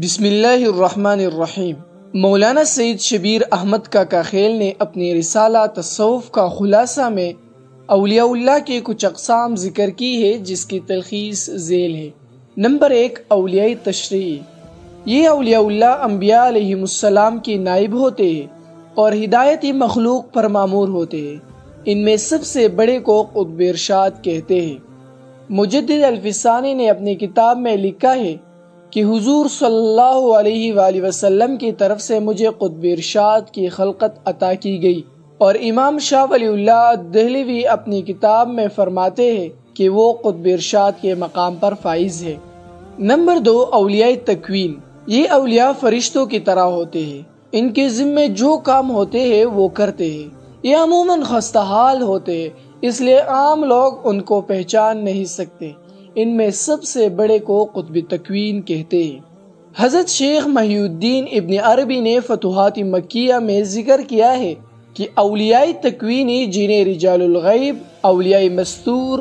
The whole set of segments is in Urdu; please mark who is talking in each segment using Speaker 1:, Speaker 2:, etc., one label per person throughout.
Speaker 1: بسم اللہ الرحمن الرحیم۔ مولانا سید شبیر احمد کاکا خیل نے اپنی رسالہ تصوف کا خلاصہ میں اولیاء اللہ کے کچھ اقسام ذکر کی ہے، جس کی تلخیص ذیل ہے۔ نمبر 1، اولیاء تشریعی۔ یہ اولیاء اللہ انبیاء علیہم السلام کی نائب ہوتے ہیں اور ہدایتی مخلوق پر مامور ہوتے ہیں۔ ان میں سب سے بڑے کو قطب ارشاد کہتے ہیں۔ مجدد الفسانی نے اپنی کتاب میں لکھا ہے کہ حضور صلی اللہ علیہ وآلہ وسلم کی طرف سے مجھے قطب ارشاد کی خلقت عطا کی گئی، اور امام شاہ ولی اللہ دہلوی اپنی کتاب میں فرماتے ہیں کہ وہ قطب ارشاد کے مقام پر فائز ہے۔ نمبر 2، اولیاء تکوین۔ یہ اولیاء فرشتوں کی طرح ہوتے ہیں، ان کے ذمے جو کام ہوتے ہیں وہ کرتے ہیں۔ یہ عموماً خستہ حال ہوتے ہیں، اس لیے عام لوگ ان کو پہچان نہیں سکتے۔ ان میں سب سے بڑے کو قطب تکوین کہتے ہیں۔ حضرت شیخ محی الدین ابن عربی نے فتوحات مکیہ میں ذکر کیا ہے کہ اولیاء تکوینی جنہیں رجال الغیب، اولیاء مستور،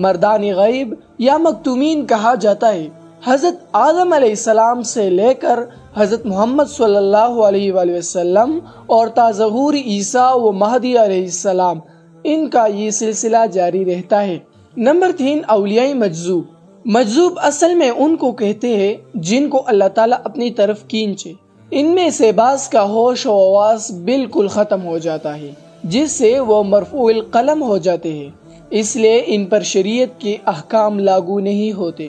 Speaker 1: مردان غیب یا مکتومین کہا جاتا ہے، حضرت آدم علیہ السلام سے لے کر حضرت محمد صلی اللہ علیہ وآلہ وسلم اور تا ظہور عیسیٰ و مہدی علیہ السلام، ان کا یہ سلسلہ جاری رہتا ہے۔ نمبر 3، اولیاء مجذوب۔ مجذوب اصل میں ان کو کہتے ہیں جن کو اللہ تعالیٰ اپنی طرف کھینچے۔ ان میں سے بعض کا ہوش و حواس بالکل ختم ہو جاتا ہے، جس سے وہ مرفوع القلم ہو جاتے ہیں، اس لیے ان پر شریعت کے احکام لاگو نہیں ہوتے۔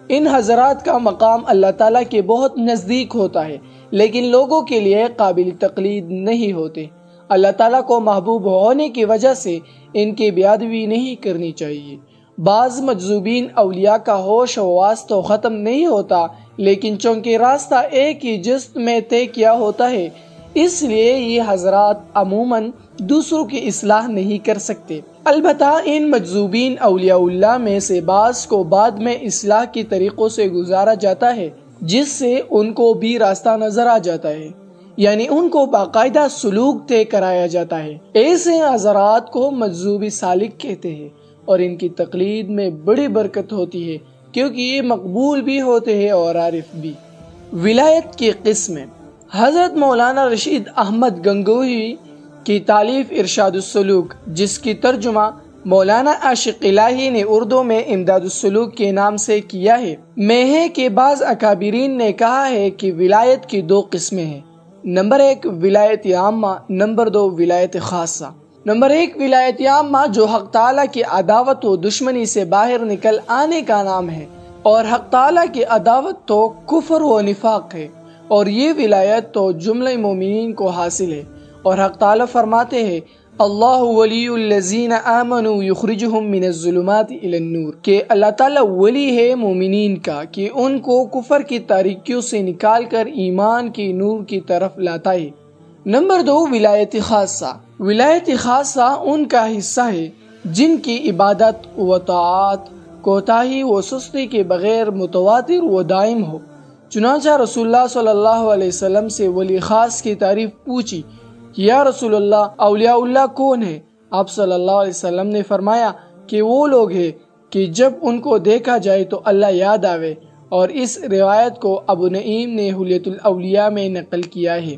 Speaker 1: ان حضرات کا مقام اللہ تعالیٰ کے بہت نزدیک ہوتا ہے، لیکن لوگوں کے لیے قابل تقلید نہیں ہوتے۔ اللہ تعالیٰ کو محبوب ہونے کی وجہ سے ان کی بیادبی نہیں کرنی چاہیے۔ بعض مجذوبین اولیاء کا ہوش و حواس تو ختم نہیں ہوتا، لیکن چونکہ راستہ ایک ہی جست میں طے کیا ہوتا ہے، اس لیے یہ حضرات عموماً دوسروں کی اصلاح نہیں کر سکتے۔ البتہ ان مجذوبین اولیاء اللہ میں سے بعض کو بعد میں اصلاح کی طریقوں سے گزارا جاتا ہے، جس سے ان کو بھی راستہ نظر آ جاتا ہے، یعنی ان کو باقاعدہ سلوک طے کرایا جاتا ہے۔ ایسے حضرات کو مجذوبی سالک کہتے ہیں، اور ان کی تقلید میں بڑی برکت ہوتی ہے، کیونکہ یہ مقبول بھی ہوتے ہیں اور عارف بھی۔ ولایت کی قسمیں۔ حضرت مولانا رشید احمد گنگوہی کی تالیف ارشاد السلوک، جس کی ترجمہ مولانا عاشق الہی نے اردو میں امداد السلوک کے نام سے کیا ہے، میں ہے کہ بعض اکابرین نے کہا ہے کہ ولایت کی 2 قسمیں ہیں۔ نمبر 1، ولایت عامہ۔ نمبر 2، ولایت خاصہ۔ نمبر 1، ولایت عامہ، جو حق تعالیٰ کی عداوت و دشمنی سے باہر نکل آنے کا نام ہے، اور حق تعالیٰ کی عداوت تو کفر و نفاق ہے، اور یہ ولایت تو جملہ مومنین کو حاصل ہے، اور حق تعالیٰ فرماتے ہیں اللہ ولی الذین آمنوا یخرجہم من الظلمات الی النور، کہ اللہ تعالیٰ ولی ہے مومنین کا کہ ان کو کفر کی تاریکیوں سے نکال کر ایمان کی نور کی طرف لاتا ہے۔ نمبر 2، ولایت خاصہ۔ ولایت خاصہ ان کا حصہ ہے جن کی عبادت و طاعات کوتاہی و سستی کے بغیر متواتر و دائم ہو۔ چنانچہ رسول اللہ صلی اللہ علیہ وسلم سے ولی خاص کی تعریف پوچھی کہ یا رسول اللہ، اولیاء اللہ کون ہے؟ آپ صلی اللہ علیہ وسلم نے فرمایا کہ وہ لوگ ہیں کہ جب ان کو دیکھا جائے تو اللہ یاد آوے، اور اس روایت کو ابو نعیم نے حلیۃ الاولیاء میں نقل کیا ہے۔